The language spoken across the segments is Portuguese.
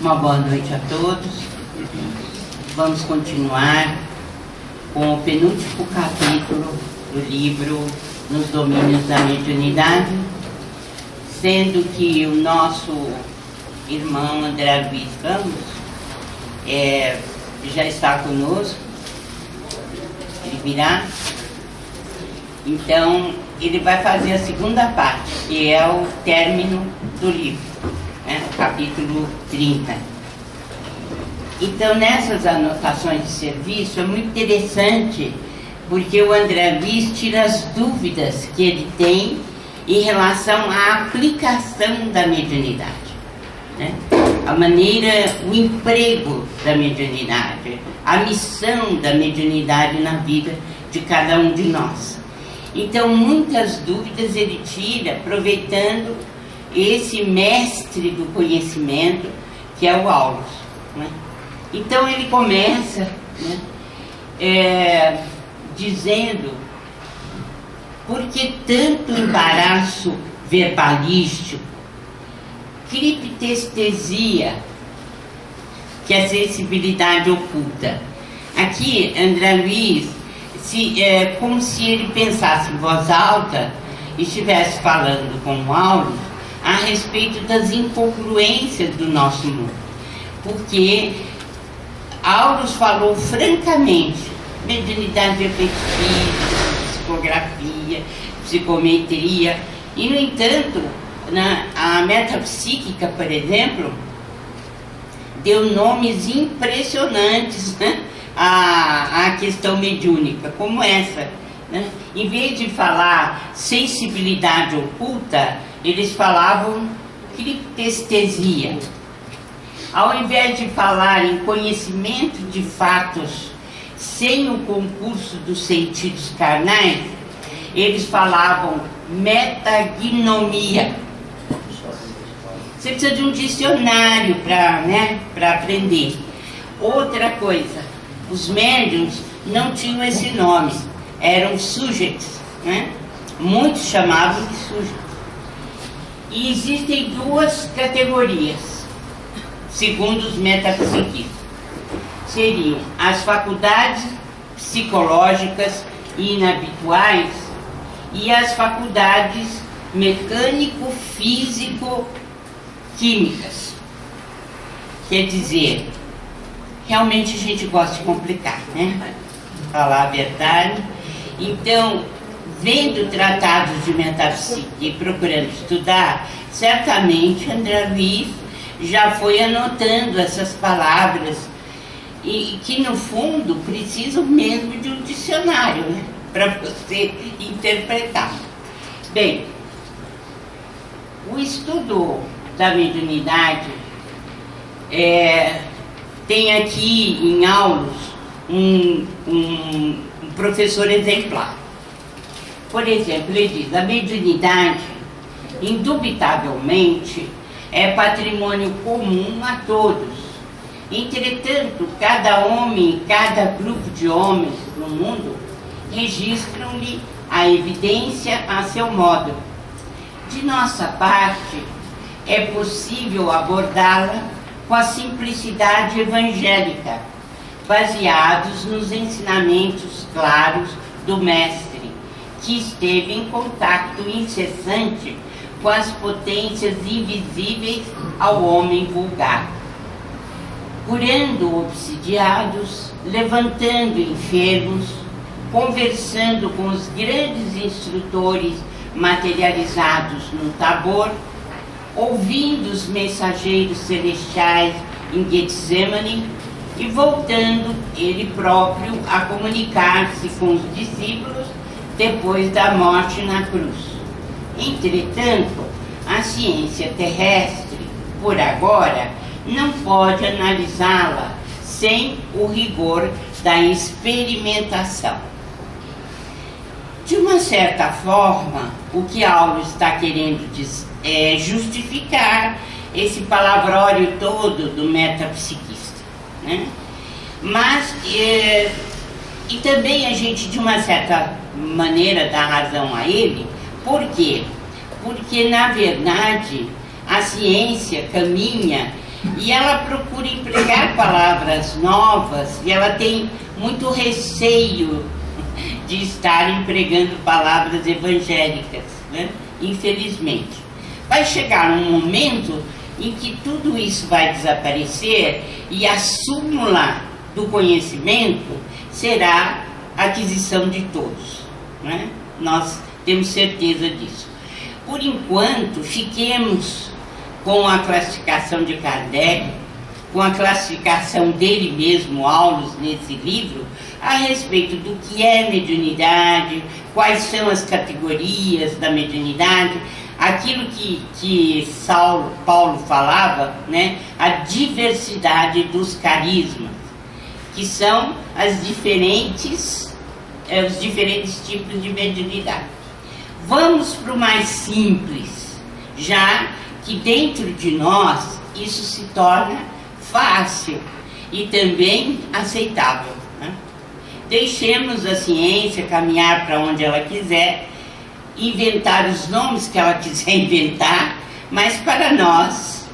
Uma boa noite a todos. Vamos continuar com o penúltimo capítulo do livro Nos Domínios da Mediunidade, sendo que o nosso irmão André Luiz Ramos já está conosco, ele virá. Então, ele vai fazer a segunda parte, que é o término do livro, né? Capítulo 30. Então, nessas anotações de serviço, é muito interessante, porque o André Luiz tira as dúvidas que ele tem em relação à aplicação da mediunidade, né? A maneira, o emprego da mediunidade, a missão da mediunidade na vida de cada um de nós. Então, muitas dúvidas ele tira, aproveitando esse mestre do conhecimento, que é o Aulus, né? Então, ele começa, né, dizendo por que tanto embaraço verbalístico, criptestesia, que é a sensibilidade oculta. Aqui, André Luiz, como se ele pensasse em voz alta e estivesse falando com o Aulus a respeito das incongruências do nosso mundo. Porque Aulus falou francamente, mediunidade efetiva, psicografia, psicometria, e no entanto, a metapsíquica, por exemplo, deu nomes impressionantes, né, a questão mediúnica, como essa, né? Em vez de falar sensibilidade oculta, eles falavam criptestesia. Ao invés de falar em conhecimento de fatos sem o concurso dos sentidos carnais, eles falavam metagnomia. Você precisa de um dicionário para aprender. Outra coisa, os médiuns não tinham esse nome, eram sujeitos, né? Muitos chamavam de sujeitos. E existem duas categorias, segundo os metapsiquistas. Seriam as faculdades psicológicas inabituais e as faculdades mecânico-físico-químicas. Quer dizer, realmente a gente gosta de complicar, né? Falar a verdade. Então, vendo tratados de metafísica e procurando estudar, certamente André Luiz já foi anotando essas palavras e que, no fundo, precisam mesmo de um dicionário, né, para você interpretar. Bem, o estudo da mediunidade tem aqui em Aulus um professor exemplar. Por exemplo, ele diz: a mediunidade, indubitavelmente, é patrimônio comum a todos. Entretanto, cada homem, cada grupo de homens no mundo registram-lhe a evidência a seu modo. De nossa parte, é possível abordá-la com a simplicidade evangélica, baseados nos ensinamentos claros do Mestre, que esteve em contato incessante com as potências invisíveis ao homem vulgar, curando obsidiados, levantando enfermos, conversando com os grandes instrutores materializados no Tabor, ouvindo os mensageiros celestiais em Getsemane e voltando ele próprio a comunicar-se com os discípulos depois da morte na cruz. Entretanto, a ciência terrestre, por agora, não pode analisá-la sem o rigor da experimentação. De uma certa forma, o que Aulus está querendo justificar esse palavrório todo do metapsiquista, né? Mas, e também a gente, de uma certa maneira, dá razão a ele. Por quê? Porque, na verdade, a ciência caminha E ela procura empregar palavras novas e ela tem muito receio de estar empregando palavras evangélicas, né? Infelizmente. Vai chegar um momento em que tudo isso vai desaparecer e a súmula do conhecimento será a aquisição de todos, né? Nós temos certeza disso. Por enquanto, fiquemos com a classificação de Kardec, com a classificação dele mesmo, Aulus, nesse livro, a respeito do que é mediunidade, quais são as categorias da mediunidade, aquilo que Paulo falava, né, a diversidade dos carismas, que são os diferentes tipos de mediunidade. Vamos para o mais simples, já que dentro de nós isso se torna fácil e também aceitável, né? Deixemos a ciência caminhar para onde ela quiser, inventar os nomes que ela quiser inventar, mas para nós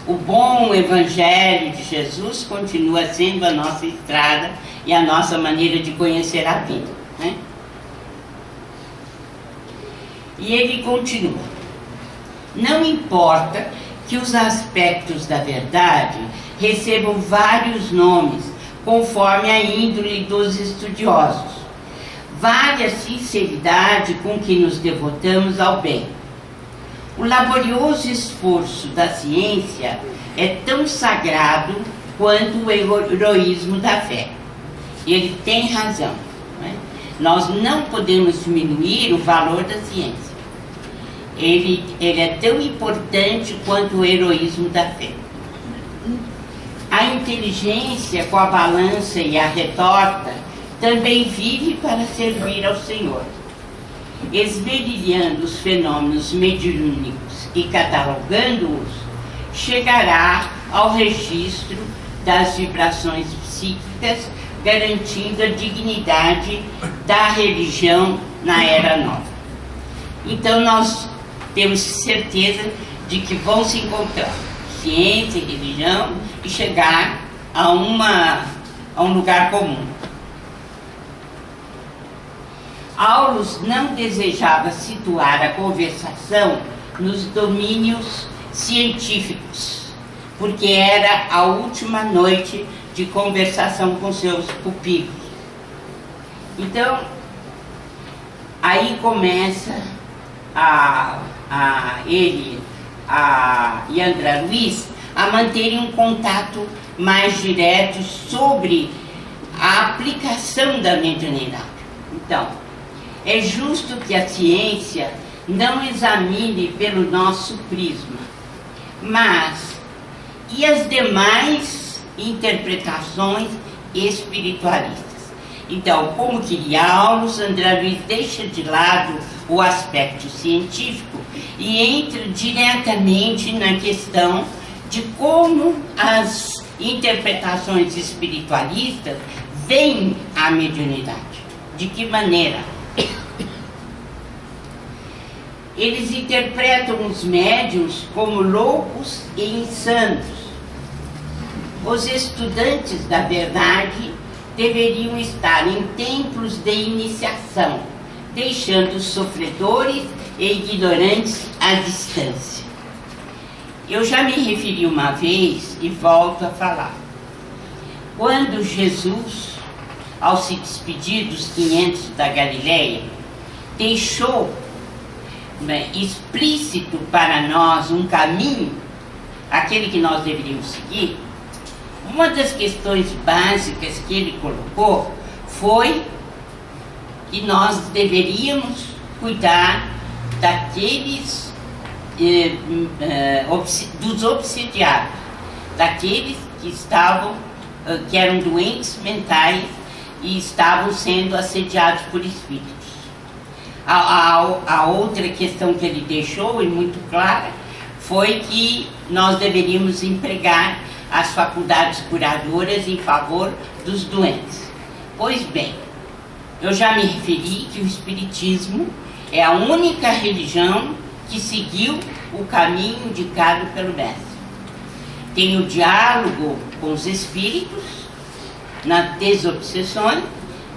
o bom Evangelho de Jesus continua sendo a nossa estrada e a nossa maneira de conhecer a vida, né? E ele continua: não importa que os aspectos da verdade recebam vários nomes, conforme a índole dos estudiosos. Vale a sinceridade com que nos devotamos ao bem. O laborioso esforço da ciência é tão sagrado quanto o heroísmo da fé. Ele tem razão, né? Nós não podemos diminuir o valor da ciência. Ele é tão importante quanto o heroísmo da fé. A inteligência com a balança e a retorta também vive para servir ao Senhor. Esmerilhando os fenômenos mediúnicos e catalogando-os, chegará ao registro das vibrações psíquicas, garantindo a dignidade da religião na Era Nova. Então nós temos certeza de que vão se encontrar ciência e religião e chegar a um lugar comum. Aulus não desejava situar a conversação nos domínios científicos, porque era a última noite de conversação com seus pupilos. Então, aí começa ele e André Luiz a manterem um contato mais direto sobre a aplicação da mediunidade. Então, é justo que a ciência não examine pelo nosso prisma, mas e as demais interpretações espiritualistas? Então, como queria Aulus, André Luiz deixa de lado o aspecto científico e entra diretamente na questão de como as interpretações espiritualistas veem a mediunidade. De que maneira? Eles interpretam os médiuns como loucos e insanos. Os estudantes da verdade deveriam estar em templos de iniciação, deixando os sofredores e ignorantes à distância. Eu já me referi uma vez e volto a falar. Quando Jesus, ao se despedir dos 500 da Galileia, deixou explícito para nós um caminho, aquele que nós deveríamos seguir, uma das questões básicas que ele colocou foi que nós deveríamos cuidar daqueles dos obsidiados, daqueles que eram doentes mentais e estavam sendo assediados por espíritos. A outra questão que ele deixou, e muito clara, foi que nós deveríamos empregar as faculdades curadoras em favor dos doentes. Pois bem, eu já me referi que o Espiritismo é a única religião que seguiu o caminho indicado pelo Mestre. tem o diálogo com os espíritos, na desobsessão,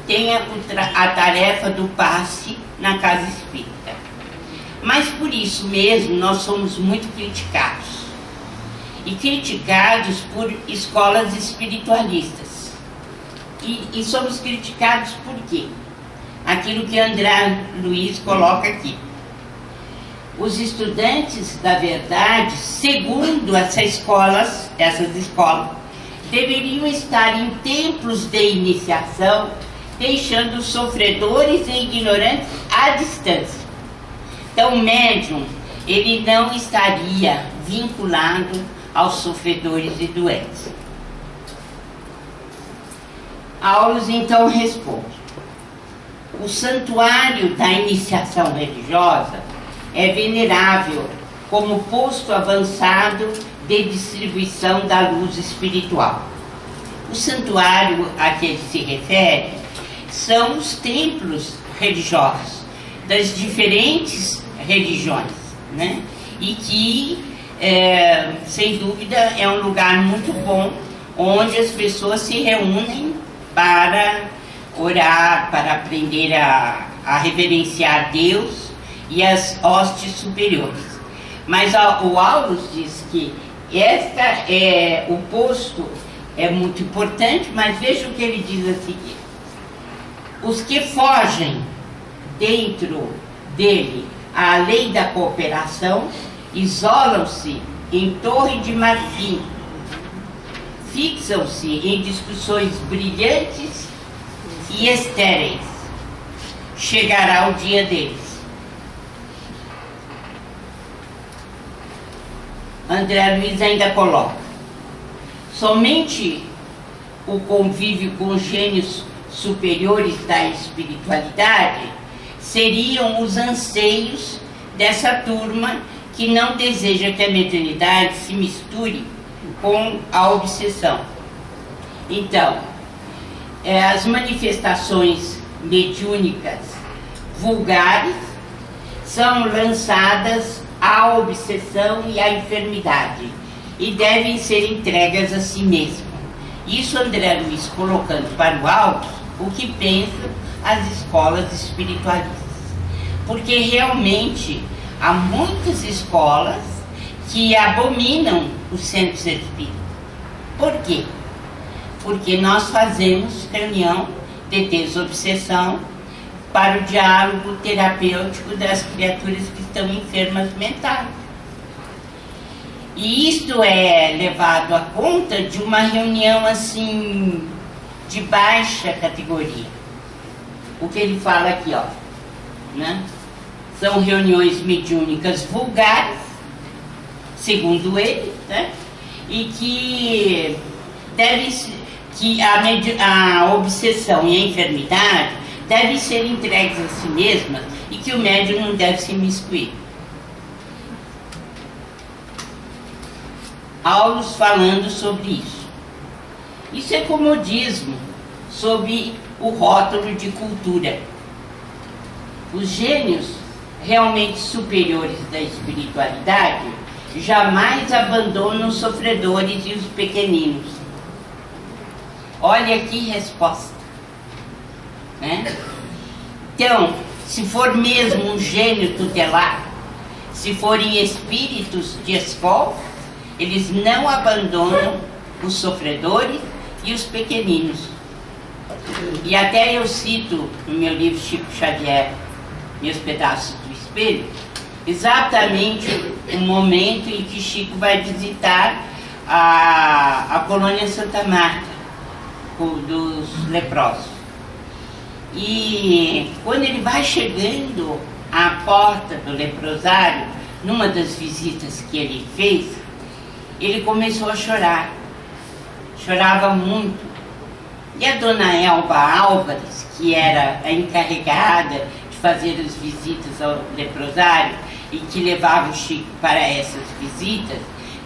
tem a tarefa do passe na casa espírita. Mas por isso mesmo nós somos muito criticados. E criticados por escolas espiritualistas. E somos criticados por quê? Aquilo que André Luiz coloca aqui. Os estudantes da verdade, segundo essas escolas, deveriam estar em templos de iniciação, deixando os sofredores e ignorantes à distância. Então, o médium, ele não estaria vinculado aos sofredores e doentes. Aulos, então, responde. O santuário da iniciação religiosa é venerável como posto avançado de distribuição da luz espiritual. O santuário a que ele se refere são os templos religiosos das diferentes religiões, né? E que, sem dúvida, é um lugar muito bom onde as pessoas se reúnem para orar, para aprender a reverenciar Deus e as hostes superiores. Mas o Aulus diz que o posto é muito importante, mas veja o que ele diz a seguir. Os que fogem dentro dele à lei da cooperação isolam-se em torre de marfim, fixam-se em discussões brilhantes e estéreis. Chegará o dia deles. André Luiz ainda coloca: somente o convívio com gênios superiores da espiritualidade seriam os anseios dessa turma que não deseja que a mediunidade se misture com a obsessão. Então, as manifestações mediúnicas vulgares são lançadas à obsessão e à enfermidade e devem ser entregas a si mesmo. Isso André Luiz colocando para o alto o que pensam as escolas espiritualistas. Porque realmente há muitas escolas que abominam os centros espíritas. Por quê? Porque nós fazemos reunião de desobsessão para o diálogo terapêutico das criaturas que estão enfermas mentais. E isto é levado à conta de uma reunião assim de baixa categoria. O que ele fala aqui, ó, né? São reuniões mediúnicas vulgares, segundo ele, né? E que a obsessão e a enfermidade devem ser entregues a si mesmas e que o médium não deve se imiscuir. Aulus falando sobre isso. Isso é comodismo sob o rótulo de cultura. Os gênios realmente superiores da espiritualidade jamais abandonam os sofredores e os pequeninos. Olha que resposta, né? Então, se for mesmo um gênio tutelar, se forem espíritos de escola, eles não abandonam os sofredores e os pequeninos. E até eu cito no meu livro Chico Xavier, Meus Pedaços do Espelho, exatamente o momento em que Chico vai visitar a colônia Santa Marta, dos leprosos. E quando ele vai chegando à porta do leprosário, numa das visitas que ele fez, ele começou a chorar. Chorava muito. E a dona Elba Álvares, que era a encarregada de fazer as visitas ao leprosário e que levava o Chico para essas visitas,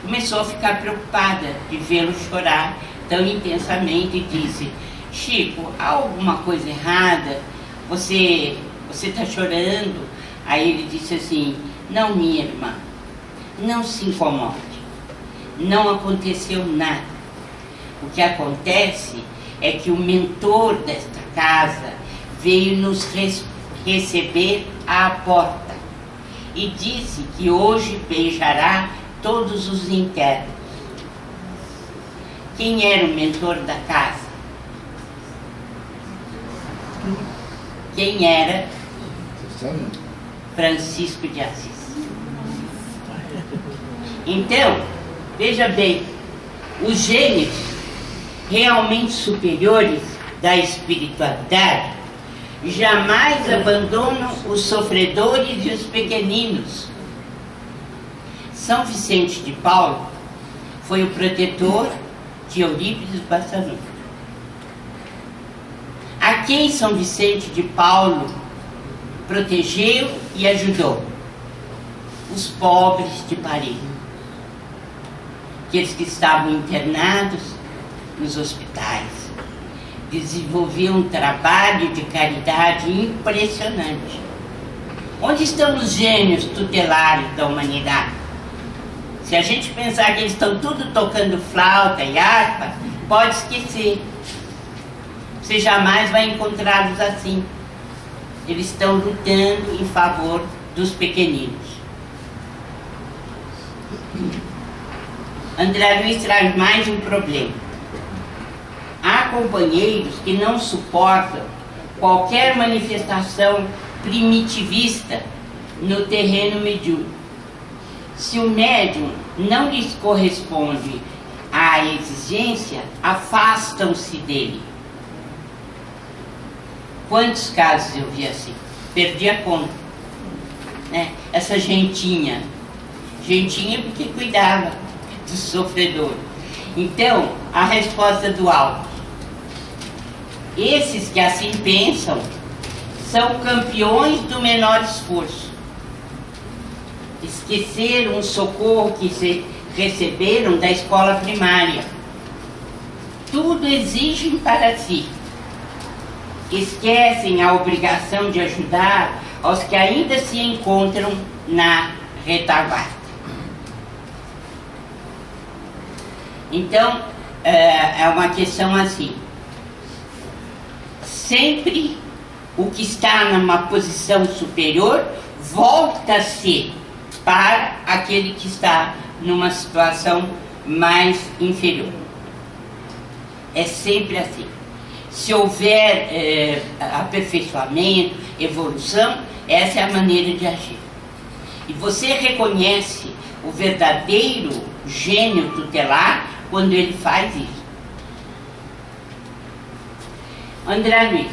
começou a ficar preocupada de vê-lo chorar tão intensamente e disse: Chico, há alguma coisa errada? Você está chorando? Aí ele disse assim: não, minha irmã, não se incomode. não aconteceu nada. O que acontece é que o mentor desta casa veio nos receber à porta e disse que hoje beijará todos os internos. Quem era o mentor da casa? Quem era? Francisco de Assis. Então, veja bem, os gênios realmente superiores da espiritualidade jamais abandonam os sofredores e os pequeninos. São Vicente de Paulo foi o protetor de Eurípides Barçanufo. A quem São Vicente de Paulo protegeu e ajudou? Os pobres de Paris, aqueles que estavam internados nos hospitais. Desenvolveu um trabalho de caridade impressionante. Onde estão os gênios tutelares da humanidade? Se a gente pensar que eles estão tudo tocando flauta e harpa, pode esquecer. Você jamais vai encontrá-los assim. Eles estão lutando em favor dos pequeninos. André Luiz traz mais um problema. Há companheiros que não suportam qualquer manifestação primitivista no terreno mediúnico. Se o médium não lhes corresponde à exigência, afastam-se dele. Quantos casos eu vi assim? Perdi a conta, né? Essa gentinha porque cuidava do sofredor. Então, a resposta do alto: esses que assim pensam são campeões do menor esforço. Esqueceram o socorro que receberam da escola primária. Tudo exigem para si. Esquecem a obrigação de ajudar aos que ainda se encontram na retaguarda. Então, é uma questão assim. Sempre o que está numa posição superior volta-se para aquele que está numa situação mais inferior. É sempre assim. Se houver aperfeiçoamento, evolução, essa é a maneira de agir. E você reconhece o verdadeiro gênio tutelar quando ele faz isso. André Luiz: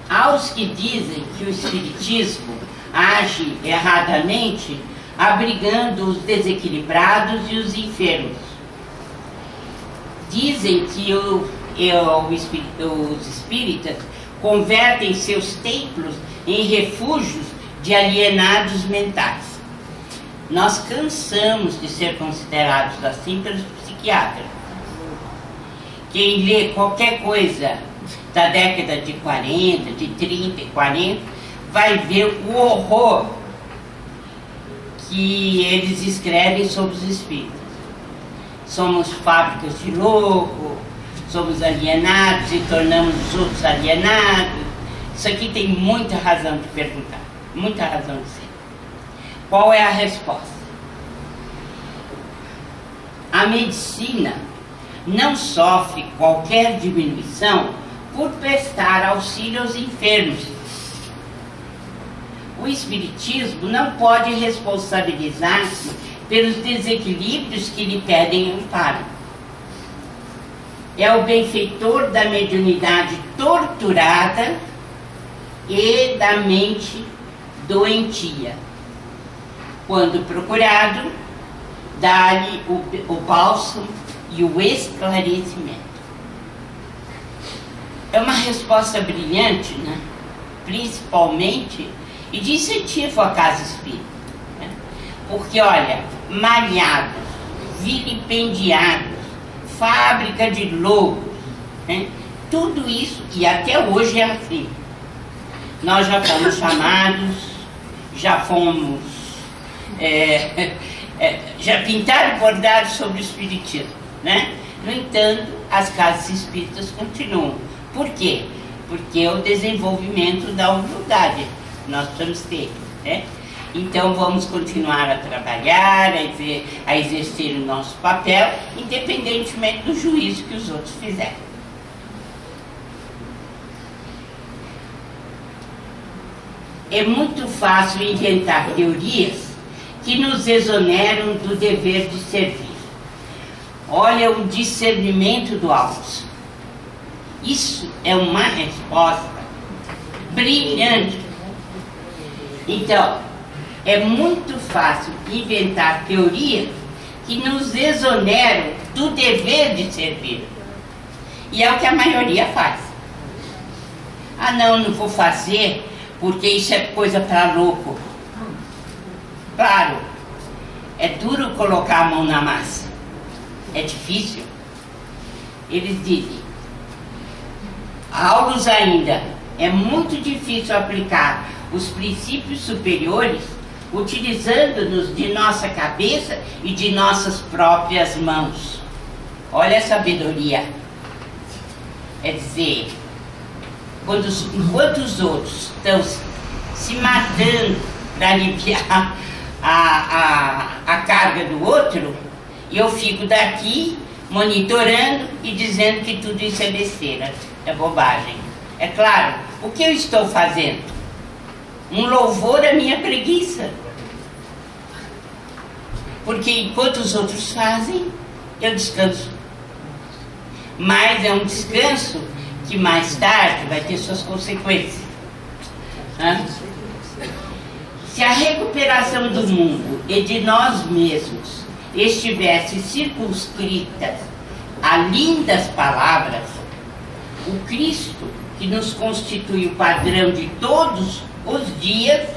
aos que dizem que o espiritismo age erradamente, abrigando os desequilibrados e os enfermos. Dizem que os espíritas convertem seus templos em refúgios de alienados mentais. Nós cansamos de ser considerados assim pelos psiquiatras. Quem lê qualquer coisa da década de 40, de 30 e 40, vai ver o horror que eles escrevem sobre os espíritos. Somos fábricas de louco, somos alienados e tornamos os outros alienados. Isso aqui tem muita razão de perguntar, muita razão de ser. Qual é a resposta? A medicina não sofre qualquer diminuição por prestar auxílio aos enfermos. O espiritismo não pode responsabilizar-se pelos desequilíbrios que lhe pedem amparo. É o benfeitor da mediunidade torturada e da mente doentia. Quando procurado, dá-lhe o bálsamo e o esclarecimento. É uma resposta brilhante, né? Principalmente, e de incentivo à casa espírita, né? Porque, olha, malhados, vilipendiados, fábrica de loucos, né? Tudo isso, e até hoje é assim. Nós já fomos chamados, já fomos já pintaram e bordaram sobre o espiritismo, né? No entanto, as casas espíritas continuam. Por quê? Porque é o desenvolvimento da humildade nós precisamos ter, né? Então vamos continuar a trabalhar, a exercer o nosso papel, independentemente do juízo que os outros fizerem. É muito fácil inventar teorias que nos exoneram do dever de servir. Olha o discernimento do alto. Isso é uma resposta brilhante. Então, é muito fácil inventar teorias que nos exoneram do dever de servir. E é o que a maioria faz. Ah, não vou fazer porque isso é coisa para louco. Claro, é duro colocar a mão na massa. É difícil. Eles dizem, Aulus ainda, é muito difícil aplicar os princípios superiores utilizando-nos de nossa cabeça e de nossas próprias mãos. Olha a sabedoria. É dizer, enquanto os outros estão se matando para aliviar a carga do outro, eu fico daqui monitorando e dizendo que tudo isso é besteira, é bobagem. É claro, o que eu estou fazendo? Um louvor à minha preguiça. Porque enquanto os outros fazem, eu descanso. Mas é um descanso que mais tarde vai ter suas consequências. Se a recuperação do mundo e de nós mesmos estivesse circunscrita a lindas palavras, o Cristo, que nos constitui o padrão de todos os dias,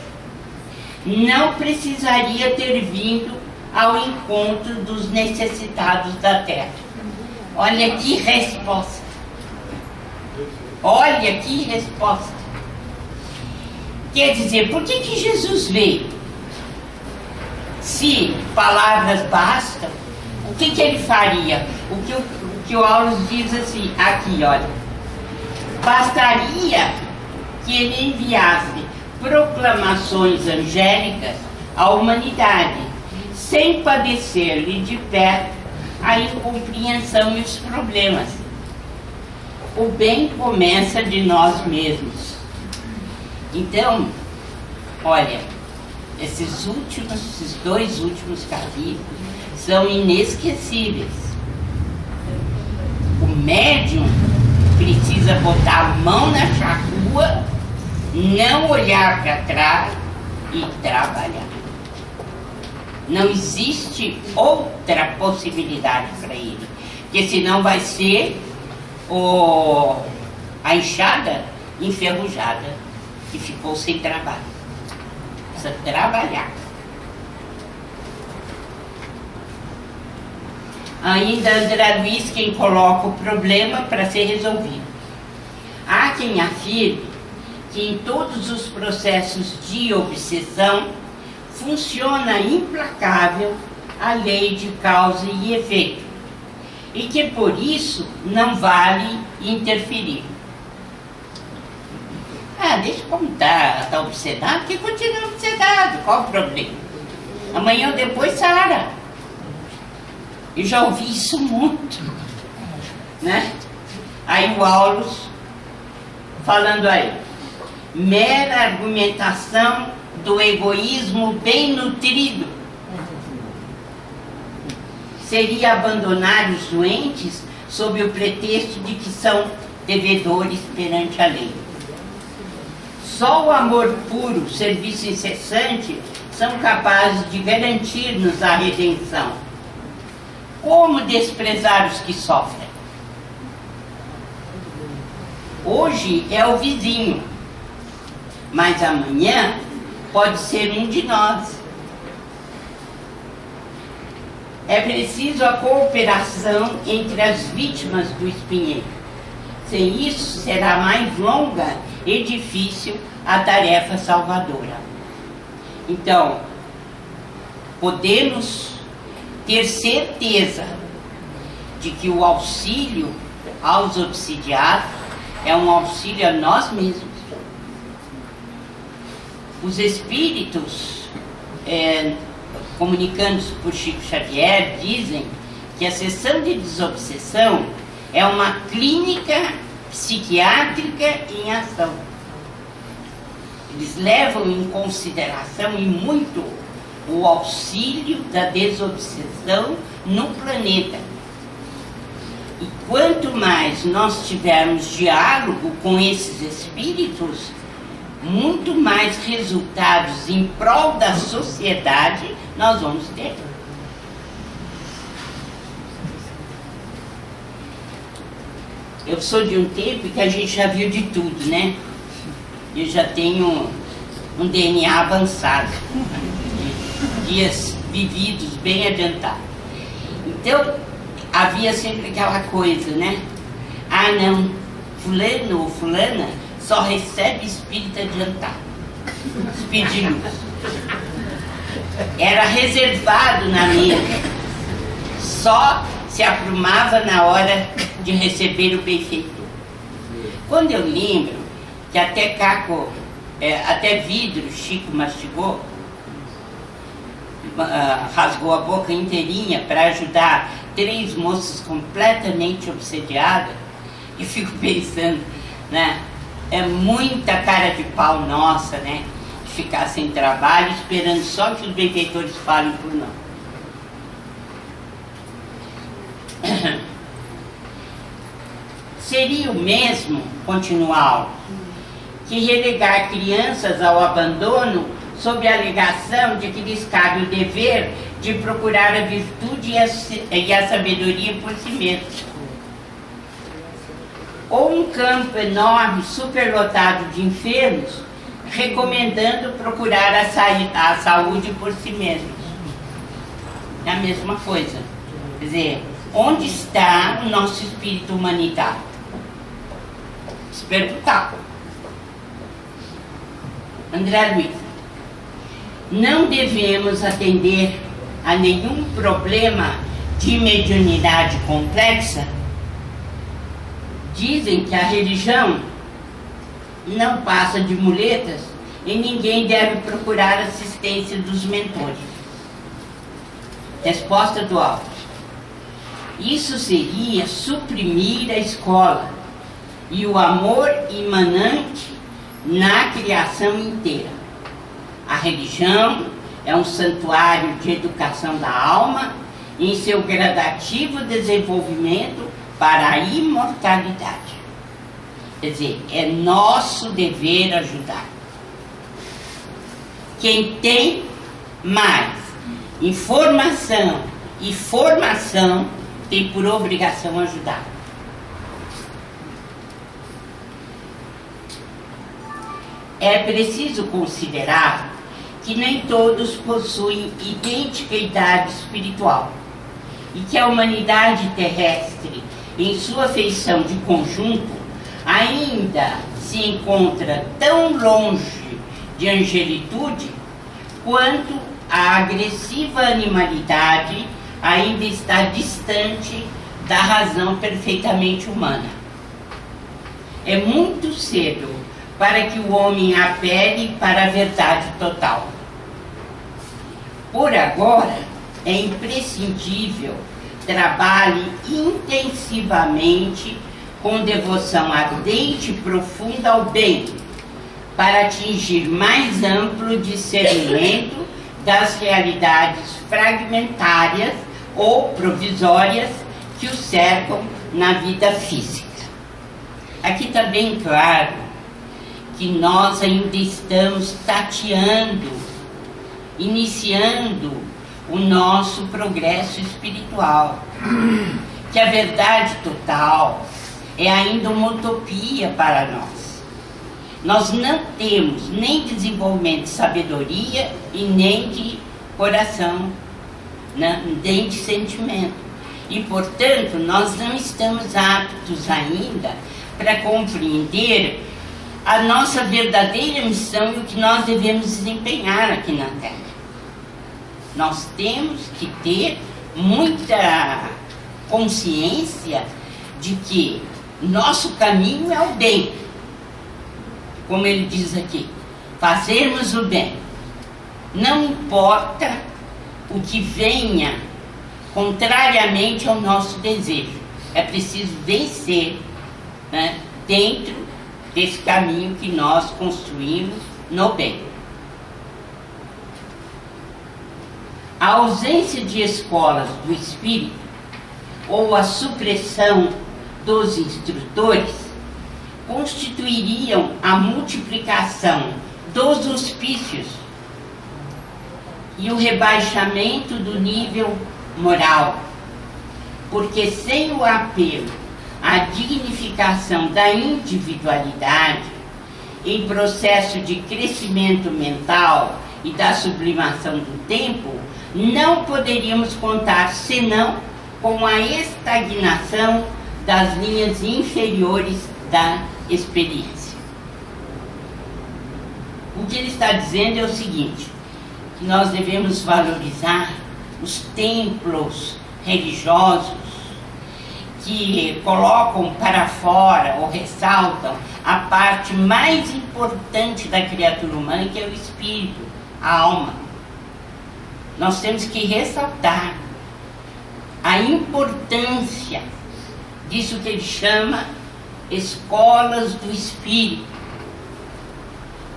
não precisaria ter vindo ao encontro dos necessitados da terra. Olha que resposta! Olha que resposta! Quer dizer, por que Jesus veio? Se palavras bastam, o que ele faria? O que o Aulus diz assim, aqui, olha. Bastaria que ele enviasse proclamações angélicas à humanidade, sem padecer-lhe de perto a incompreensão e os problemas. O bem começa de nós mesmos. Então, olha, esses dois últimos capítulos são inesquecíveis. O médium precisa botar a mão na charrua, não olhar para trás e trabalhar. Não existe outra possibilidade para ele, porque senão vai ser a enxada enferrujada que ficou sem trabalho. Precisa trabalhar. Ainda André Luiz quem coloca o problema para ser resolvido. Há quem afirme que em todos os processos de obsessão funciona implacável a lei de causa e efeito, e que por isso não vale interferir. Deixa como está obsedado, que continua obsedado, qual o problema? Amanhã ou depois sara. Eu já ouvi isso muito, né? Aí o Aulus falando aí, mera argumentação do egoísmo bem nutrido seria abandonar os doentes sob o pretexto de que são devedores perante a lei. Só o amor puro, serviço incessante, são capazes de garantir-nos a redenção. Como desprezar os que sofrem? Hoje é o vizinho, mas amanhã pode ser um de nós. É preciso a cooperação entre as vítimas do espinheiro. Sem isso, será mais longa e difícil a tarefa salvadora. Então, podemos ter certeza de que o auxílio aos obsidiados é um auxílio a nós mesmos. Os espíritos, comunicando por Chico Xavier, dizem que a sessão de desobsessão é uma clínica psiquiátrica em ação. Eles levam em consideração e muito o auxílio da desobsessão no planeta. E quanto mais nós tivermos diálogo com esses espíritos, muito mais resultados em prol da sociedade nós vamos ter. Eu sou de um tempo que a gente já viu de tudo, né? Eu já tenho um DNA avançado, dias vividos bem adiantados. Então, havia sempre aquela coisa, né? Ah, não, fulano ou fulana só recebe espírito adiantado, espírito de luz. Era reservado na mesa, só se aprumava na hora de receber o benfeitor. Quando eu lembro que até caco, até vidro Chico mastigou, rasgou a boca inteirinha para ajudar 3 moças completamente obsediadas, e fico pensando, né? É muita cara de pau nossa, né? Ficar sem trabalho, esperando só que os benfeitores falem por nós. Seria o mesmo, continua Alves, que relegar crianças ao abandono sob a alegação de que lhes cabe o dever de procurar a virtude e a sabedoria por si mesmos. Ou um campo enorme, superlotado de enfermos, recomendando procurar a saúde por si mesmos. É a mesma coisa. Quer dizer, onde está o nosso espírito humanitário? Se perguntar. André Luiz, não devemos atender a nenhum problema de mediunidade complexa? Dizem que a religião não passa de muletas e ninguém deve procurar assistência dos mentores. Resposta do Alves: isso seria suprimir a escola e o amor imanente na criação inteira. A religião é um santuário de educação da alma em seu gradativo desenvolvimento para a imortalidade. Quer dizer, é nosso dever ajudar. Quem tem mais informação e formação tem por obrigação ajudar. É preciso considerar que nem todos possuem idêntica idade espiritual e que a humanidade terrestre, em sua feição de conjunto, ainda se encontra tão longe de angelitude quanto a agressiva animalidade ainda está distante da razão perfeitamente humana. É muito cedo para que o homem apele para a verdade total. Por agora, é imprescindível trabalhe intensivamente com devoção ardente e profunda ao bem, para atingir mais amplo discernimento das realidades fragmentárias ou provisórias que o cercam na vida física. Aqui está bem claro que nós ainda estamos tateando, iniciando o nosso progresso espiritual, que a verdade total é ainda uma utopia para nós. Nós não temos nem desenvolvimento de sabedoria e nem de coração, nem de sentimento. E, portanto, nós não estamos aptos ainda para compreender a nossa verdadeira missão e o que nós devemos desempenhar aqui na Terra. Nós temos que ter muita consciência de que nosso caminho é o bem. Como ele diz aqui, fazermos o bem. Não importa o que venha contrariamente ao nosso desejo. É preciso vencer, né, dentro desse caminho que nós construímos no bem. A ausência de escolas do espírito ou a supressão dos instrutores constituiriam a multiplicação dos hospícios e o rebaixamento do nível moral, porque sem o apelo à dignificação da individualidade em processo de crescimento mental e da sublimação do tempo, não poderíamos contar senão com a estagnação das linhas inferiores da experiência. O que ele está dizendo é o seguinte, que nós devemos valorizar os templos religiosos que colocam para fora ou ressaltam a parte mais importante da criatura humana, que é o espírito, a alma. Nós temos que ressaltar a importância disso que ele chama escolas do espírito.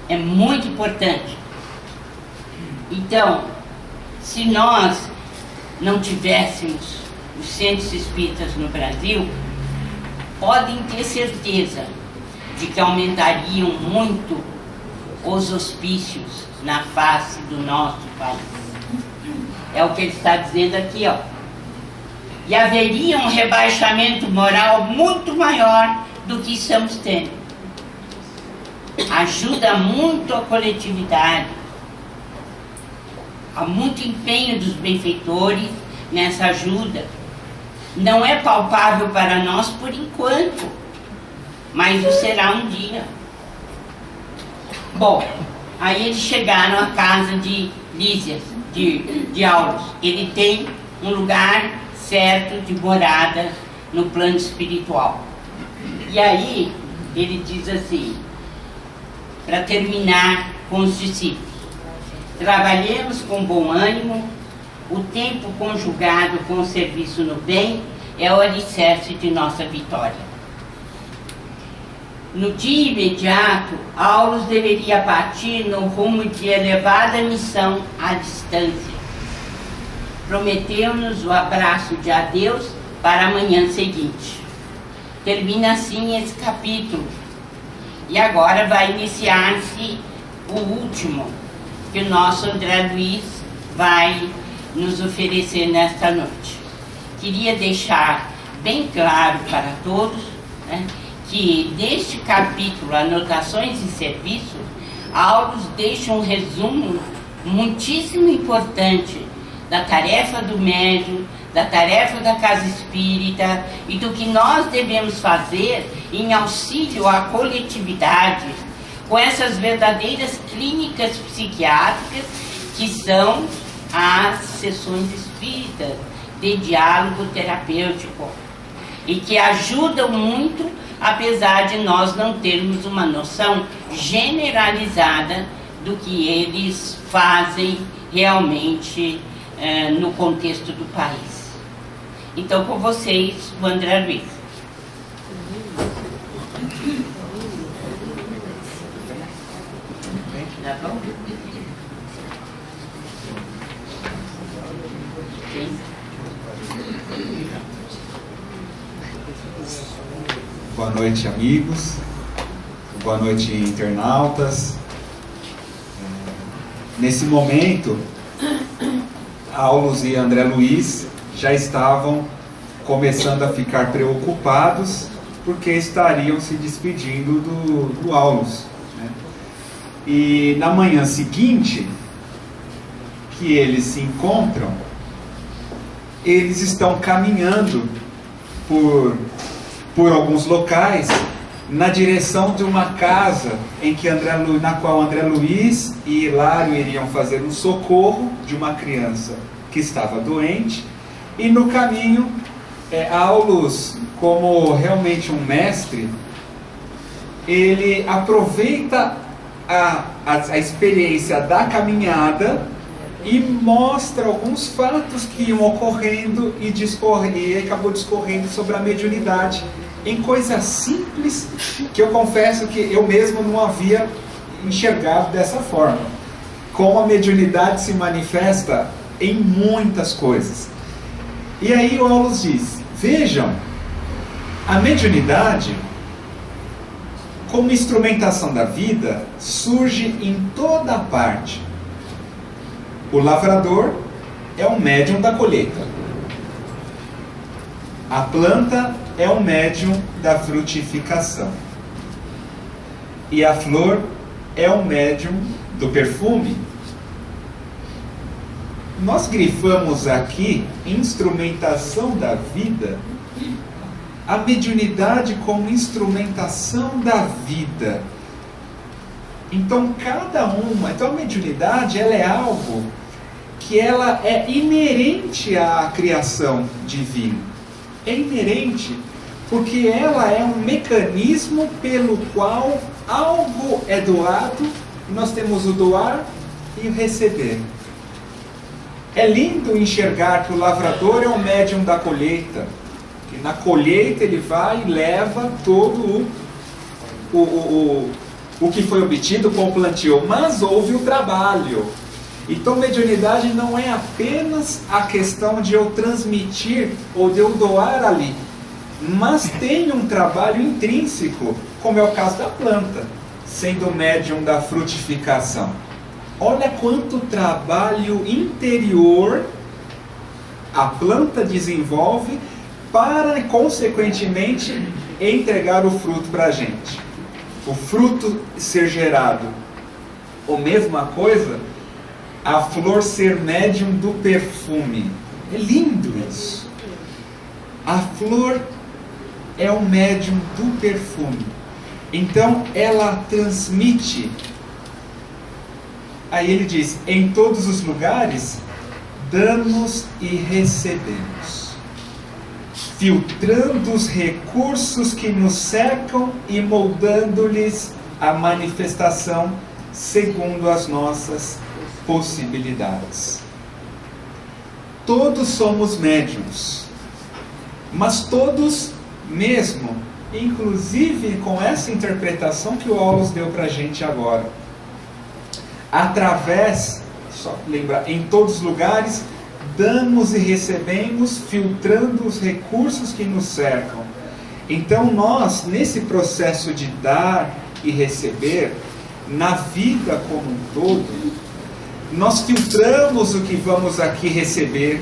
É muito importante. Então, se nós não tivéssemos os centros espíritas no Brasil, podem ter certeza de que aumentariam muito os hospícios na face do nosso país. É o que ele está dizendo aqui, ó. E haveria um rebaixamento moral muito maior do que estamos tendo. Ajuda muito a coletividade. Há muito empenho dos benfeitores nessa ajuda. Não é palpável para nós por enquanto, mas o será um dia. Bom, aí eles chegaram à casa de Lísias, de Aulos. Ele tem um lugar certo de morada no plano espiritual. E aí ele diz assim, para terminar com os discípulos: trabalhemos com bom ânimo, o tempo conjugado com o serviço no bem é o alicerce de nossa vitória. No dia imediato, Aulos deveria partir no rumo de elevada missão à distância. Prometeu-nos o abraço de adeus para a manhã seguinte. Termina assim esse capítulo. E agora vai iniciar-se o último, que o nosso André Luiz vai nos oferecer nesta noite. Queria deixar bem claro para todos, né, que deste capítulo, Anotações e Serviço, Aulos deixa um resumo muitíssimo importante da tarefa do médium, da tarefa da casa espírita e do que nós devemos fazer em auxílio à coletividade com essas verdadeiras clínicas psiquiátricas que são as sessões espíritas de diálogo terapêutico e que ajudam muito, apesar de nós não termos uma noção generalizada do que eles fazem realmente no contexto do país. Então, com vocês, o André Luiz. Tá bom? Sim. Boa noite, amigos. Boa noite, internautas. Nesse momento, Aulos e André Luiz já estavam começando a ficar preocupados porque estariam se despedindo do Aulos, né? E na manhã seguinte que eles se encontram, eles estão caminhando por alguns locais na direção de uma casa na qual André Luiz e Hilário iriam fazer um socorro de uma criança que estava doente. E no caminho, Aulus, como realmente um mestre, ele aproveita a experiência da caminhada e mostra alguns fatos que iam ocorrendo e acabou discorrendo sobre a mediunidade em coisas simples que eu confesso que eu mesmo não havia enxergado dessa forma. Como a mediunidade se manifesta em muitas coisas. E aí o Aulus diz, vejam, a mediunidade, como instrumentação da vida, surge em toda parte. O lavrador é um médium da colheita. A planta é um médium da frutificação. E a flor é um médium do perfume. Nós grifamos aqui instrumentação da vida, a mediunidade como instrumentação da vida. Então a mediunidade ela é algo que ela é inerente à criação divina. É inerente porque ela é um mecanismo pelo qual algo é doado, e nós temos o doar e o receber. É lindo enxergar que o lavrador é um médium da colheita, que na colheita ele vai e leva todo o que foi obtido com o plantio, mas houve o trabalho. Então mediunidade não é apenas a questão de eu transmitir ou de eu doar ali, mas tem um trabalho intrínseco, como é o caso da planta, sendo médium da frutificação. Olha quanto trabalho interior a planta desenvolve para, consequentemente, entregar o fruto para a gente. O fruto ser gerado. Ou mesma coisa, a flor ser médium do perfume. É lindo isso. A flor é o médium do perfume. Então, ela transmite. Aí ele diz, em todos os lugares, damos e recebemos, filtrando os recursos que nos cercam e moldando-lhes a manifestação segundo as nossas possibilidades. Todos somos médiuns, mas todos mesmo, inclusive com essa interpretação que o Aulus deu para a gente agora, através, só lembrar, em todos os lugares, damos e recebemos, filtrando os recursos que nos cercam. Então nós, nesse processo de dar e receber, na vida como um todo, nós filtramos o que vamos aqui receber,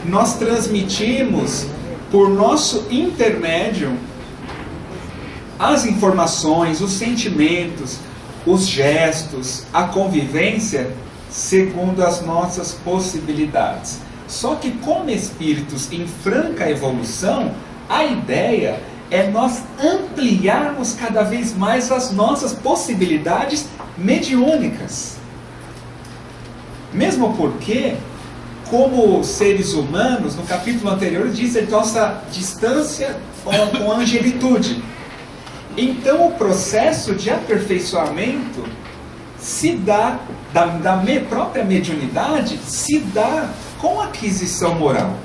nós transmitimos por nosso intermédio as informações, os sentimentos, os gestos, a convivência, segundo as nossas possibilidades. Só que como espíritos em franca evolução, a ideia é nós ampliarmos cada vez mais as nossas possibilidades mediúnicas. Mesmo porque, como seres humanos, no capítulo anterior diz a nossa distância com a angelitude. Então o processo de aperfeiçoamento se dá, da própria mediunidade, se dá com a aquisição moral.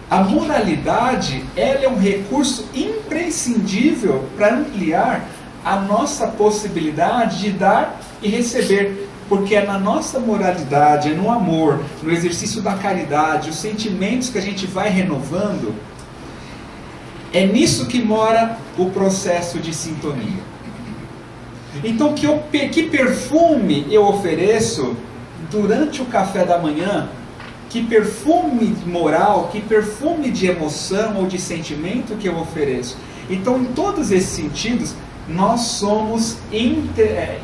A moralidade, ela é um recurso imprescindível para ampliar a nossa possibilidade de dar e receber. Porque é na nossa moralidade, é no amor, no exercício da caridade, os sentimentos que a gente vai renovando, é nisso que mora o processo de sintonia. Então, que perfume eu ofereço durante o café da manhã? Que perfume moral, que perfume de emoção ou de sentimento que eu ofereço? Então, em todos esses sentidos, nós somos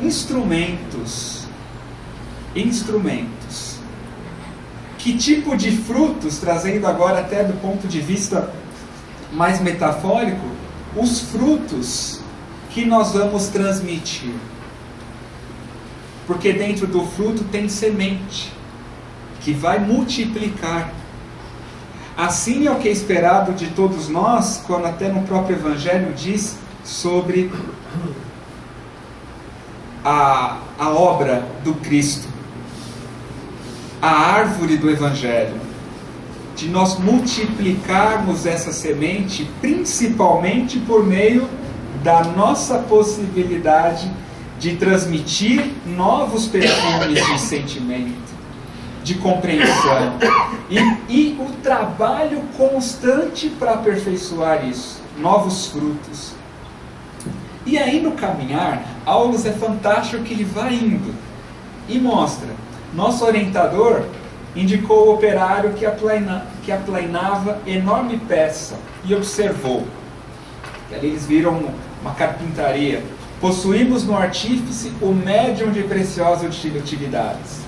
instrumentos. Instrumentos. Que tipo de frutos, trazendo agora até do ponto de vista mais metafórico, os frutos que nós vamos transmitir? Porque dentro do fruto tem semente, que vai multiplicar. Assim é o que é esperado de todos nós, quando até no próprio Evangelho diz sobre a obra do Cristo, a árvore do Evangelho, de nós multiplicarmos essa semente, principalmente por meio da nossa possibilidade de transmitir novos perfumes de sentimento, de compreensão, e o trabalho constante para aperfeiçoar isso, novos frutos. E aí no caminhar, Aulus é fantástico que ele vai indo e mostra. Nosso orientador indicou o operário que aplainava enorme peça e observou. E ali eles viram uma carpintaria. Possuímos no artífice o médium de preciosas utilidades.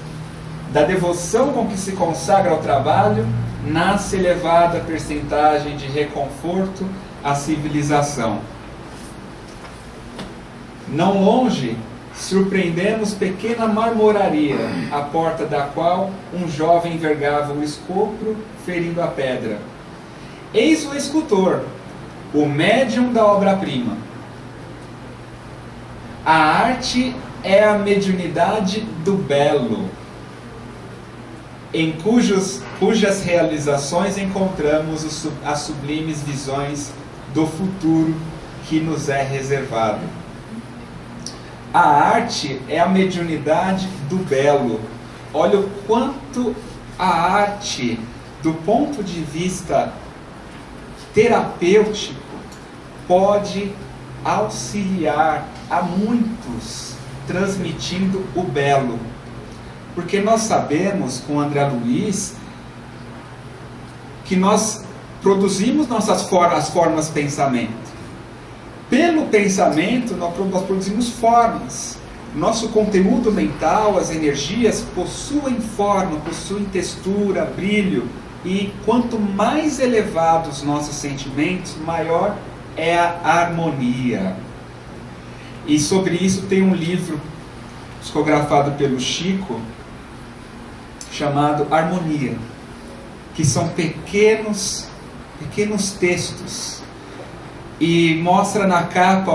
Da devoção com que se consagra ao trabalho, nasce elevada percentagem de reconforto à civilização. Não longe, surpreendemos pequena marmoraria, à porta da qual um jovem envergava o escopro, ferindo a pedra. Eis o escultor, o médium da obra-prima. A arte é a mediunidade do belo, em cujas realizações encontramos as sublimes visões do futuro que nos é reservado. A arte é a mediunidade do belo. Olha o quanto a arte, do ponto de vista terapêutico, pode auxiliar a muitos, transmitindo o belo. Porque nós sabemos, com André Luiz, que nós produzimos as formas de pensamento. Pelo pensamento, nós produzimos formas. Nosso conteúdo mental, as energias, possuem forma, possuem textura, brilho. E quanto mais elevados nossos sentimentos, maior é a harmonia. E sobre isso tem um livro psicografado pelo Chico, chamado Harmonia, que são pequenos textos, e mostra na capa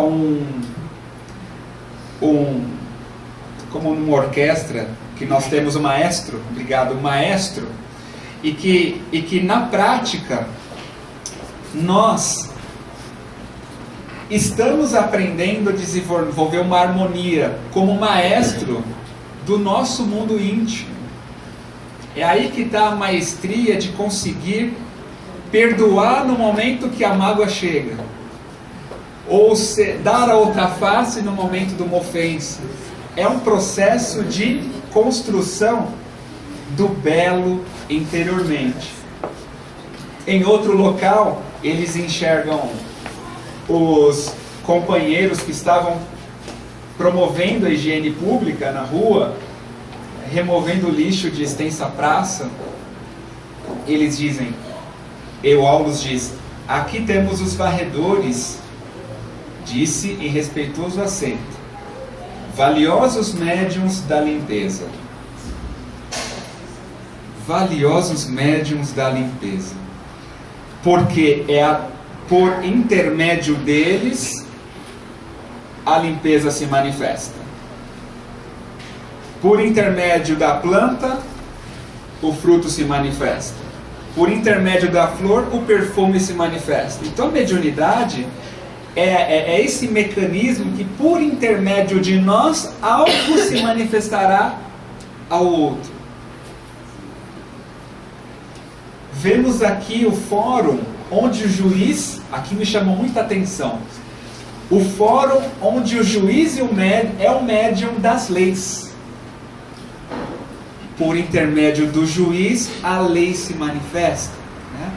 como numa orquestra, que nós temos um maestro, um maestro, e que na prática nós estamos aprendendo a desenvolver uma harmonia como maestro do nosso mundo íntimo. É aí que está a maestria de conseguir perdoar no momento que a mágoa chega, ou dar a outra face no momento de uma ofensa. É um processo de construção do belo interiormente. Em outro local, eles enxergam os companheiros que estavam promovendo a higiene pública na rua, removendo o lixo de extensa praça. Eles dizem, Aulus diz, aqui temos os varredores, disse em respeitoso acento, valiosos médiuns da limpeza. Valiosos médiuns da limpeza. Porque por intermédio deles a limpeza se manifesta. Por intermédio da planta, o fruto se manifesta. Por intermédio da flor, o perfume se manifesta. Então a mediunidade é esse mecanismo que, por intermédio de nós, algo se manifestará ao outro. Vemos aqui o fórum onde o juiz, aqui me chamou muita atenção, o fórum onde o juiz é o médium das leis. Por intermédio do juiz, a lei se manifesta. Né?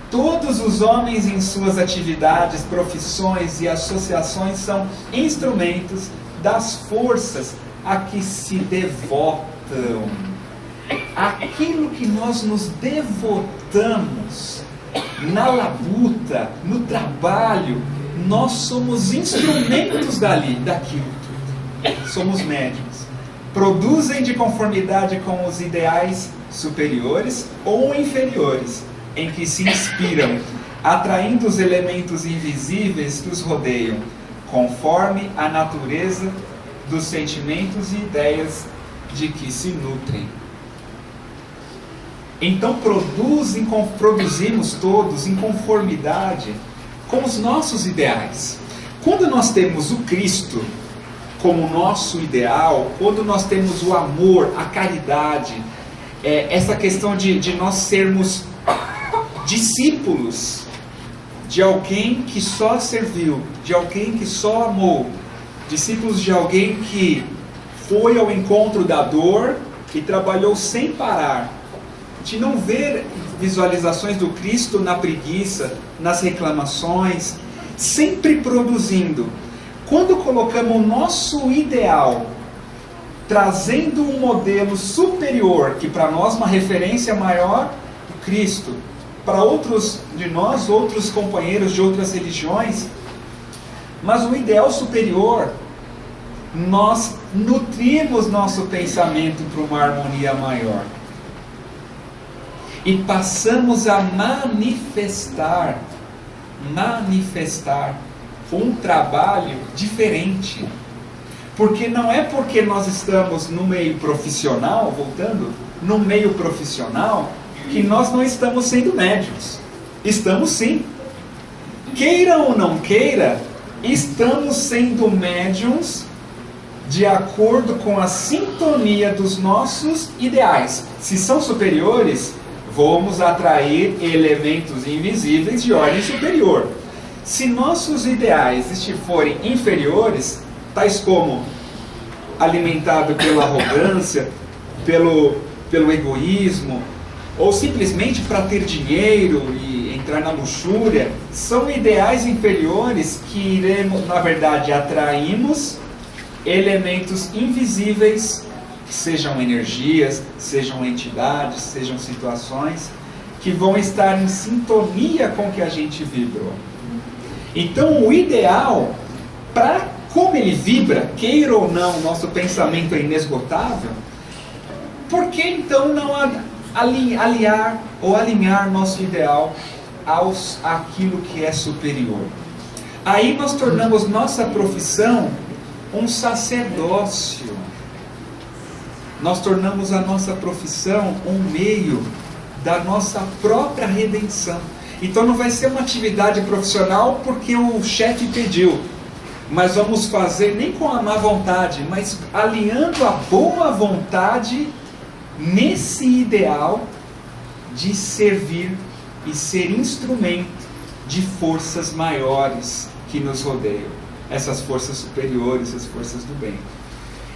Todos os homens em suas atividades, profissões e associações são instrumentos das forças a que se devotam. Aquilo que nós nos devotamos na labuta, no trabalho, nós somos instrumentos daquilo tudo. Somos médiuns. Produzem de conformidade com os ideais superiores ou inferiores, em que se inspiram, atraindo os elementos invisíveis que os rodeiam, conforme a natureza dos sentimentos e ideias de que se nutrem. Então produzimos todos em conformidade com os nossos ideais. Quando nós temos o Cristo como nosso ideal, quando nós temos o amor, a caridade, essa questão de nós sermos discípulos de alguém que só serviu, de alguém que só amou, discípulos de alguém que foi ao encontro da dor e trabalhou sem parar, de não ver visualizações do Cristo na preguiça, nas reclamações, sempre produzindo. Quando colocamos o nosso ideal, trazendo um modelo superior, que para nós uma referência maior, o Cristo, para outros de nós, outros companheiros de outras religiões, mas o ideal superior, nós nutrimos nosso pensamento para uma harmonia maior. E passamos a manifestar um trabalho diferente. Porque não é porque nós estamos no meio profissional, voltando, no meio profissional, que nós não estamos sendo médiuns. Estamos sim. Queira ou não queira, estamos sendo médiuns de acordo com a sintonia dos nossos ideais. Se são superiores, vamos atrair elementos invisíveis de ordem superior. Se nossos ideais forem inferiores, tais como alimentado pela arrogância, pelo egoísmo, ou simplesmente para ter dinheiro e entrar na luxúria, são ideais inferiores que iremos, na verdade, atraímos elementos invisíveis, que sejam energias, sejam entidades, sejam situações, que vão estar em sintonia com o que a gente vibrou. Então o ideal, como ele vibra, queira ou não, nosso pensamento é inesgotável, por que então não alinhar nosso ideal àquilo que é superior? Aí nós tornamos nossa profissão um sacerdócio. Nós tornamos a nossa profissão um meio da nossa própria redenção. Então não vai ser uma atividade profissional porque o chefe pediu, mas vamos fazer nem com a má vontade, mas alinhando a boa vontade nesse ideal de servir e ser instrumento de forças maiores que nos rodeiam, essas forças superiores, as forças do bem.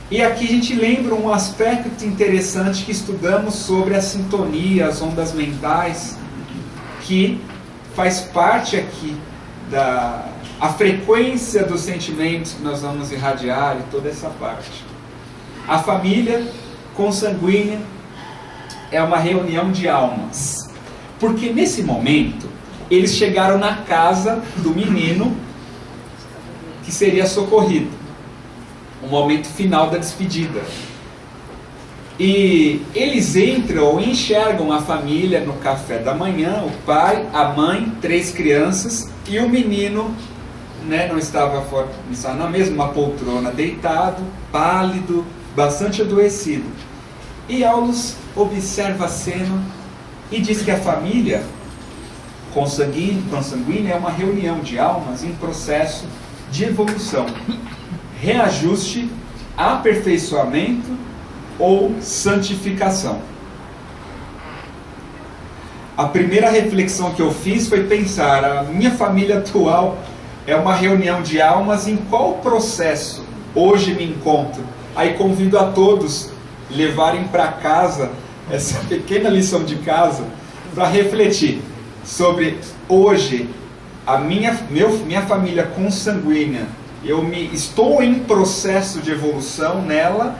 E aqui a gente lembra um aspecto interessante que estudamos sobre a sintonia, as ondas mentais, que faz parte aqui a frequência dos sentimentos que nós vamos irradiar e toda essa parte. A família consanguínea é uma reunião de almas, porque nesse momento eles chegaram na casa do menino que seria socorrido, o momento final da despedida. E eles entram e enxergam a família no café da manhã, o pai, a mãe, 3 crianças, e o menino, não estava na mesma poltrona, deitado, pálido, bastante adoecido. E Aulus observa a cena e diz que a família consanguínea é uma reunião de almas em processo de evolução, reajuste, aperfeiçoamento ou santificação. A primeira reflexão que eu fiz foi pensar, a minha família atual é uma reunião de almas, em qual processo hoje me encontro? Aí convido a todos levarem para casa essa pequena lição de casa para refletir sobre hoje a minha família consanguínea. Estou em processo de evolução nela,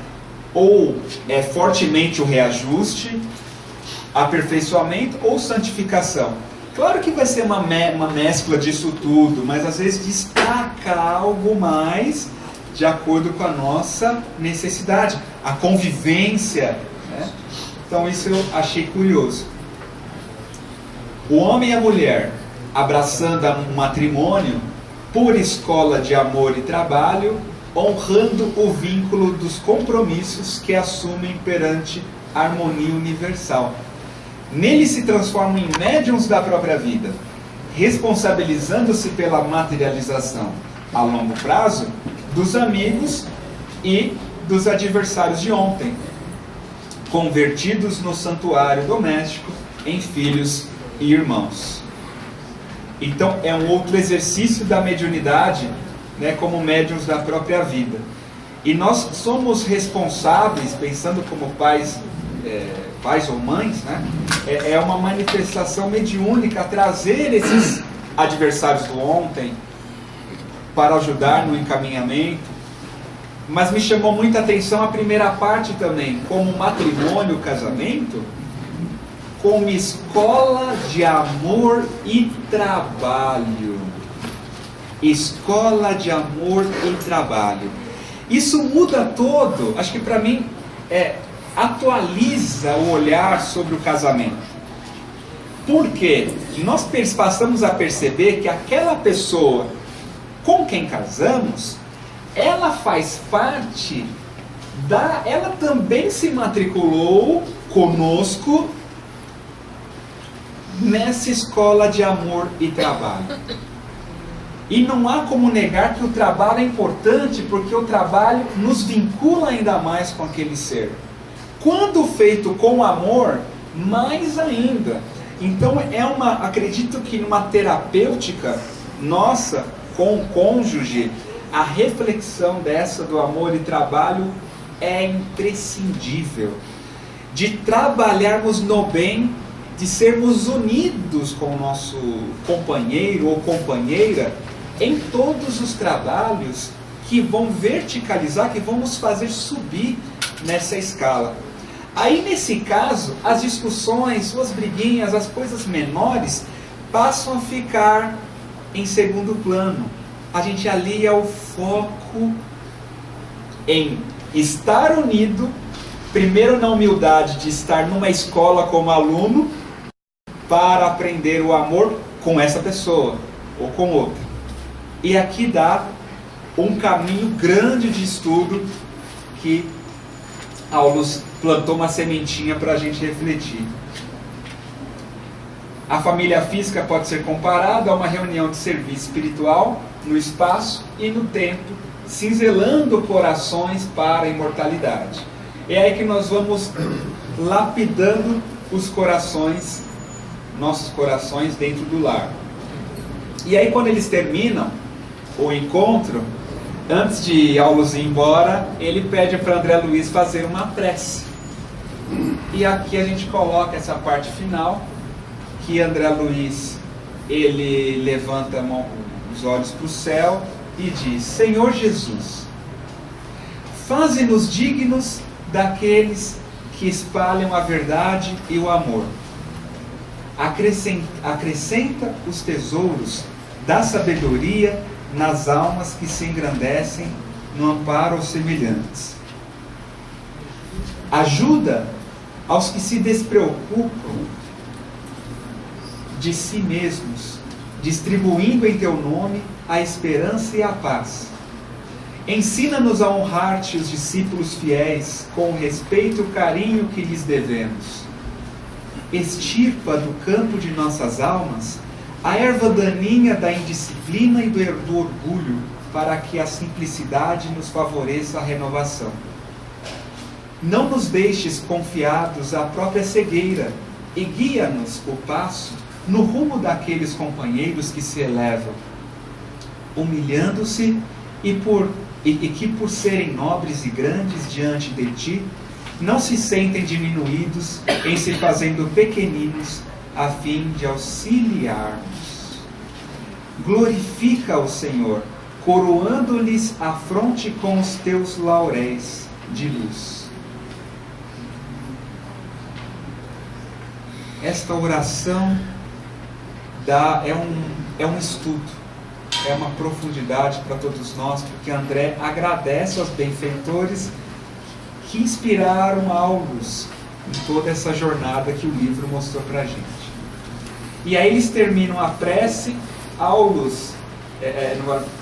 ou é fortemente o reajuste, aperfeiçoamento ou santificação? Claro que vai ser uma mescla disso tudo, mas às vezes destaca algo mais de acordo com a nossa necessidade, a convivência, né? Então isso eu achei curioso. O homem e a mulher abraçando um matrimônio por escola de amor e trabalho, honrando o vínculo dos compromissos que assumem perante a harmonia universal. Nele se transformam em médiuns da própria vida, responsabilizando-se pela materialização a longo prazo dos amigos e dos adversários de ontem, convertidos no santuário doméstico em filhos e irmãos. Então é um outro exercício da mediunidade, né, como médiuns da própria vida. E nós somos responsáveis, pensando como pais ou mães, né, é uma manifestação mediúnica, trazer esses adversários do ontem para ajudar no encaminhamento. Mas me chamou muita atenção a primeira parte também, como matrimônio, casamento, como escola de amor e trabalho. Escola de amor e trabalho. Isso muda todo, acho que para mim atualiza o olhar sobre o casamento. Porque nós passamos a perceber que aquela pessoa com quem casamos, ela faz parte ela também se matriculou conosco nessa escola de amor e trabalho. E não há como negar que o trabalho é importante, porque o trabalho nos vincula ainda mais com aquele ser. Quando feito com amor, mais ainda. Então acredito que numa terapêutica nossa, com o cônjuge, a reflexão dessa do amor e trabalho é imprescindível. De trabalharmos no bem, de sermos unidos com o nosso companheiro ou companheira em todos os trabalhos que vão verticalizar, que vão nos fazer subir nessa escala. Aí nesse caso, as discussões, as briguinhas, as coisas menores passam a ficar em segundo plano. A gente alia o foco em estar unido, primeiro na humildade de estar numa escola como aluno, para aprender o amor com essa pessoa ou com outra. E aqui dá um caminho grande de estudo que Aulus plantou uma sementinha para a gente refletir. A família física pode ser comparada a uma reunião de serviço espiritual no espaço e no tempo, cinzelando corações para a imortalidade. É aí que nós vamos lapidando os corações, nossos corações dentro do lar. E aí quando eles terminam o encontro, antes de Aulus ir embora, ele pede para André Luiz fazer uma prece. E aqui a gente coloca essa parte final, que André Luiz, ele levanta a mão, os olhos para o céu e diz: Senhor Jesus, faze-nos dignos daqueles que espalham a verdade e o amor. Acrescenta os tesouros da sabedoria nas almas que se engrandecem no amparo aos semelhantes. Ajuda aos que se despreocupam de si mesmos, distribuindo em teu nome a esperança e a paz. Ensina-nos a honrar-te os discípulos fiéis com o respeito e o carinho que lhes devemos. Extirpa do campo de nossas almas a erva daninha da indisciplina e do orgulho, para que a simplicidade nos favoreça a renovação. Não nos deixes confiados à própria cegueira e guia-nos o passo no rumo daqueles companheiros que se elevam, humilhando-se e que por serem nobres e grandes diante de ti, não se sentem diminuídos em se fazendo pequeninos a fim de auxiliar-nos. Glorifica o Senhor, coroando-lhes a fronte com os teus lauréis de luz. Esta oração é um estudo, é uma profundidade para todos nós, porque André agradece aos benfeitores que inspiraram Aulus em toda essa jornada que o livro mostrou para a gente. E aí eles terminam a prece. Aulus,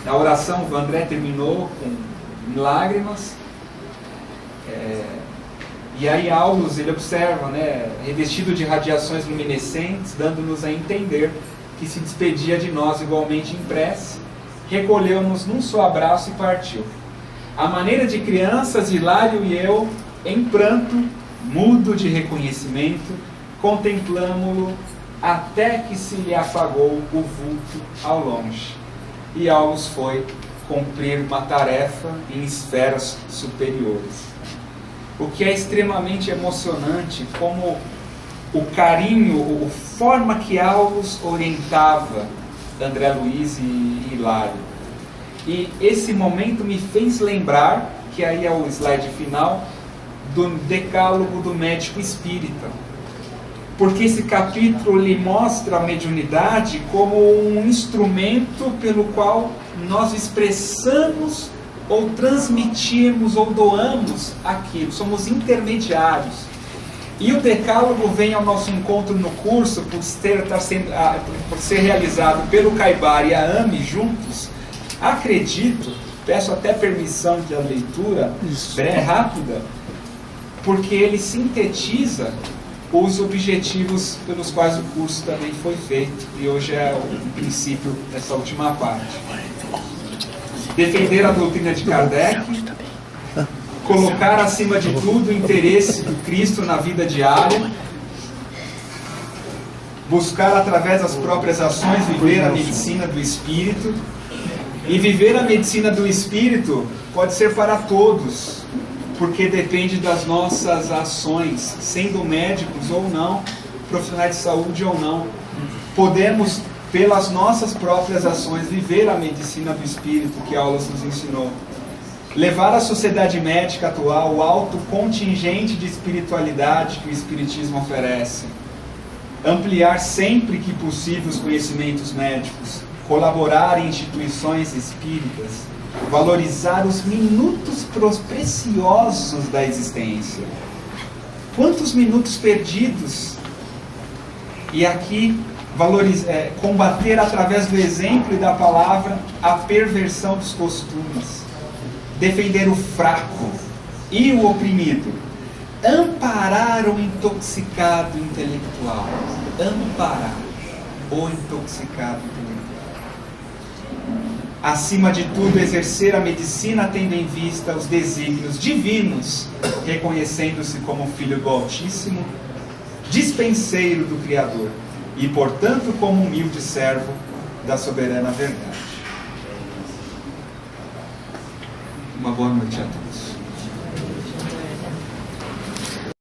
na oração, o André terminou com lágrimas, e aí Aulus, ele observa, né, revestido de radiações luminescentes, dando-nos a entender que se despedia de nós igualmente em prece, recolheu-nos num só abraço e partiu. À maneira de crianças, Hilário e eu, em pranto, mudo de reconhecimento, contemplamo-lo até que se lhe afagou o vulto ao longe. E Aulus foi cumprir uma tarefa em esferas superiores. O que é extremamente emocionante, como o carinho, a forma que Aulus orientava André Luiz e Hilário. E esse momento me fez lembrar, que aí é o slide final, do decálogo do médico espírita. Porque esse capítulo lhe mostra a mediunidade como um instrumento pelo qual nós expressamos ou transmitimos ou doamos aquilo, somos intermediários. E o decálogo vem ao nosso encontro no curso, por ser realizado pelo Caibar e a AME juntos. Acredito, peço até permissão de a leitura rápida, porque ele sintetiza os objetivos pelos quais o curso também foi feito, e hoje é o princípio dessa última parte. Defender a doutrina de Kardec, colocar acima de tudo o interesse do Cristo na vida diária, buscar através das próprias ações viver a medicina do Espírito. E viver a medicina do Espírito pode ser para todos, porque depende das nossas ações, sendo médicos ou não, profissionais de saúde ou não. Podemos, pelas nossas próprias ações, viver a medicina do Espírito que Aulus nos ensinou. Levar à sociedade médica atual o alto contingente de espiritualidade que o Espiritismo oferece. Ampliar sempre que possível os conhecimentos médicos. Colaborar em instituições espíritas. Valorizar os minutos preciosos da existência. Quantos minutos perdidos? E aqui, combater através do exemplo e da palavra a perversão dos costumes. Defender o fraco e o oprimido. Amparar o intoxicado intelectual. Amparar o intoxicado intelectual. Acima de tudo, exercer a medicina tendo em vista os desígnios divinos, reconhecendo-se como filho do Altíssimo, dispenseiro do Criador, e, portanto, como humilde servo da soberana verdade. Uma boa noite a todos.